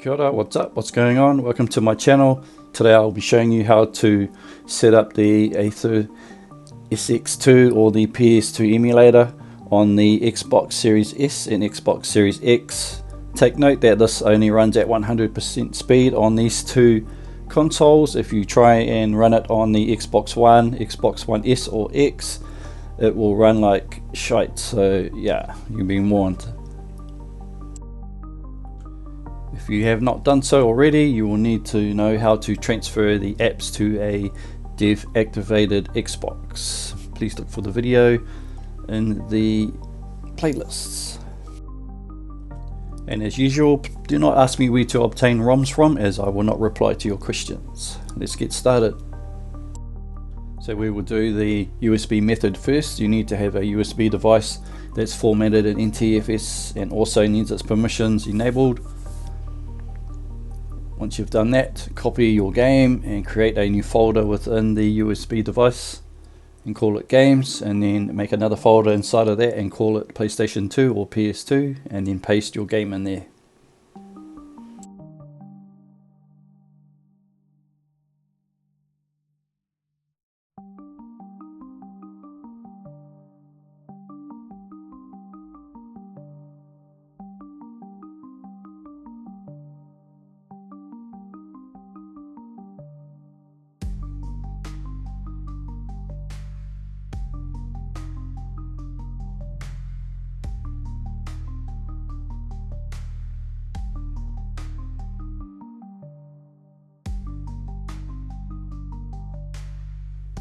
Kia ora, what's up, what's going on? Welcome to my channel. Today I'll be showing you how to set up the Aether SX2 or the PS2 emulator on the Xbox Series S and Xbox Series X. Take note that this only runs at 100% speed on these two consoles. If you try and run it on the Xbox One, Xbox One S or X, it will run like shite, so yeah, you've been warned. If you have not done so already, you will need to know how to transfer the apps to a dev activated Xbox. Please look for the video in the playlists. And as usual, do not ask me where to obtain ROMs from, as I will not reply to your questions. Let's get started. So we will do the USB method first. You need to have a USB device that's formatted in NTFS and also needs its permissions enabled. Once you've done that, copy your game and create a new folder within the USB device and call it games, and then make another folder inside of that and call it PlayStation 2 or PS2, and then paste your game in there.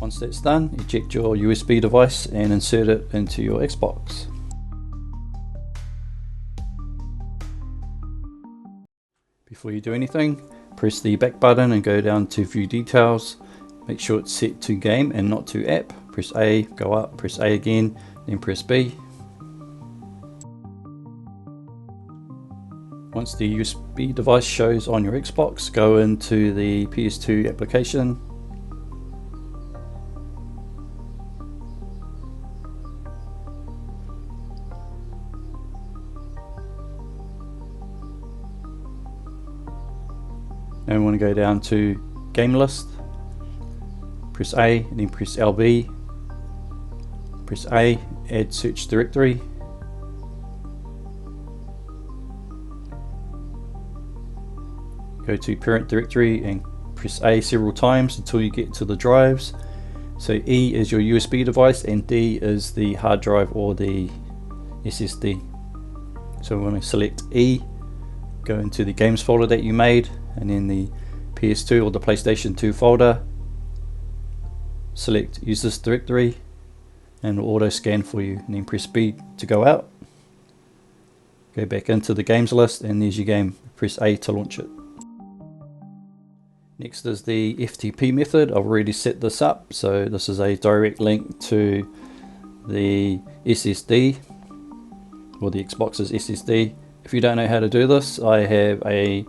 Once that's done, eject your USB device and insert it into your Xbox. Before you do anything, press the back button and go down to View Details. Make sure it's set to Game and not to App. Press A, go up, press A again, then press B. Once the USB device shows on your Xbox, go into the PS2 application. Now we want to go down to Game List, press A and then press LB, press A, add search directory, go to parent directory and press A several times until you get to the drives. So E is your USB device and D is the hard drive or the SSD. So we want to select E, go into the games folder that you made, and then the PS2 or the PlayStation 2 folder, select use this directory and it will auto scan for you, and then press B to go out, go back into the games list, and there's your game. Press A to launch it. Next is the FTP method. I've already set this up, so this is a direct link to the SSD or the Xbox's SSD. If you don't know how to do this, I have a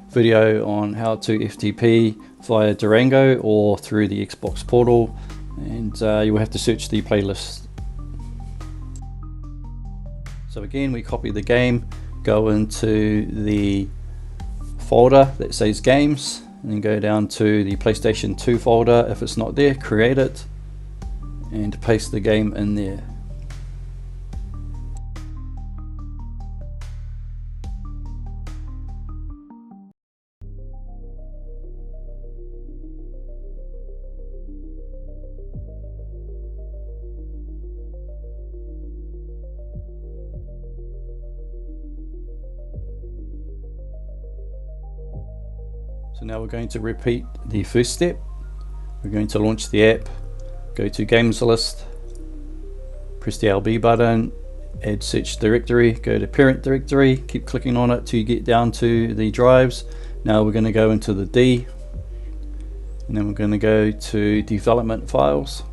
video on how to FTP via Durango or through the Xbox portal, and you will have to search the playlist. So again, we copy the game, go into the folder that says games, and then go down to the PlayStation 2 folder. If it's not there, create it and paste the game in there. So now we're going to repeat the first step. We're going to launch the app, go to Games List, press the LB button, add search directory, go to parent directory, keep clicking on it till you get down to the drives. Now we're going to go into the D, and then we're going to go to development files.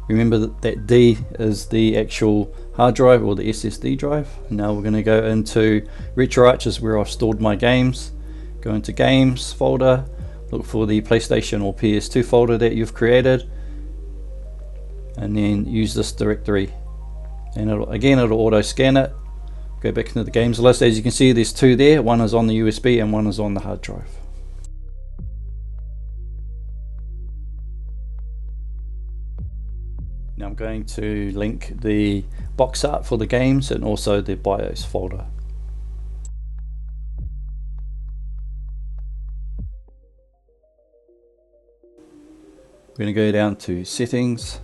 Remember that D is the actual hard drive or the SSD drive. Now we're going to go into RetroArch, is where I've stored my games. Go into games folder, look for the PlayStation or PS2 folder that you've created, and then use this directory, and it'll auto scan it Go back into the games list. As you can see, there's two there. One is on the USB and one is on the hard drive. Now I'm going to link the box art for the games and also the BIOS folder. We're going to go down to settings.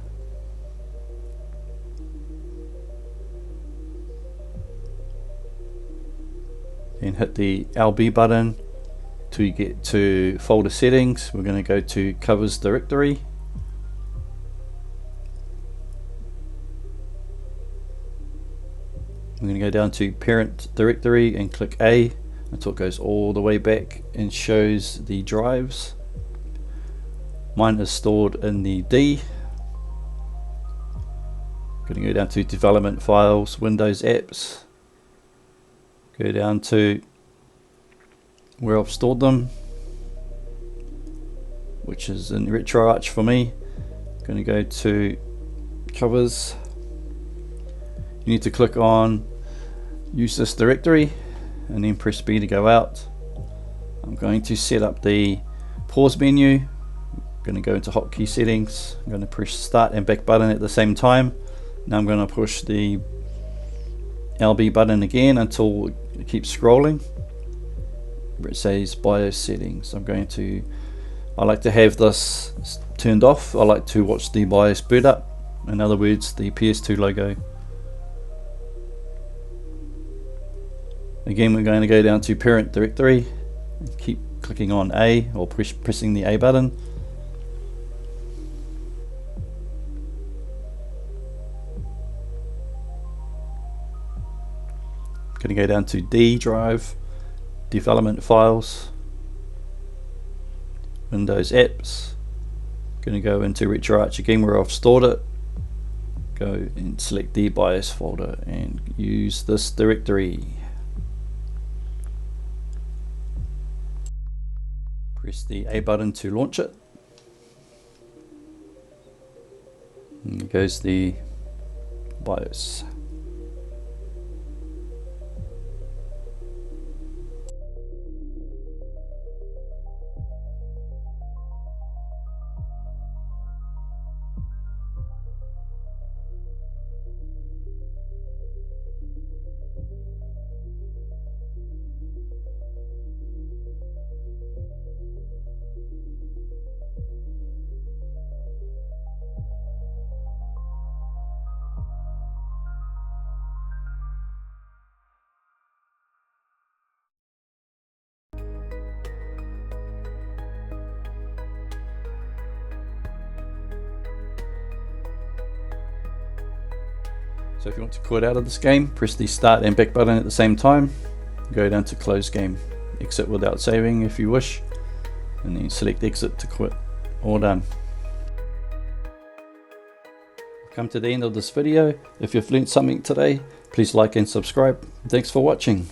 And hit the LB button till you get to folder settings. We're going to go to covers directory. We're going to go down to parent directory and click A until it goes all the way back and shows the drives. Mine is stored in the D. Going to go down to development files, Windows apps. Go down to where I've stored them, which is in RetroArch for me. Going to go to covers. You need to click on use this directory and then press B to go out. I'm going to set up the pause menu. Going to go into hotkey settings. I'm going to push start and back button at the same time. Now I'm going to push the LB button again until it keeps scrolling where it says BIOS settings. I like to have this turned off. I like to watch the BIOS boot up. In other words, the PS2 logo. Again, we're going to go down to parent directory and keep clicking on A or pressing the A button. Going to go down to D drive, development files, Windows apps. Going to go into RetroArch again where I've stored it. Go and select the BIOS folder and use this directory. Press the A button to launch it. And there goes the BIOS. So if you want to quit out of this game, press the start and back button at the same time. Go down to close game, exit without saving if you wish, and then select exit to quit. All done. Come to the end of this video. If you've learned something today, please like and subscribe. Thanks for watching.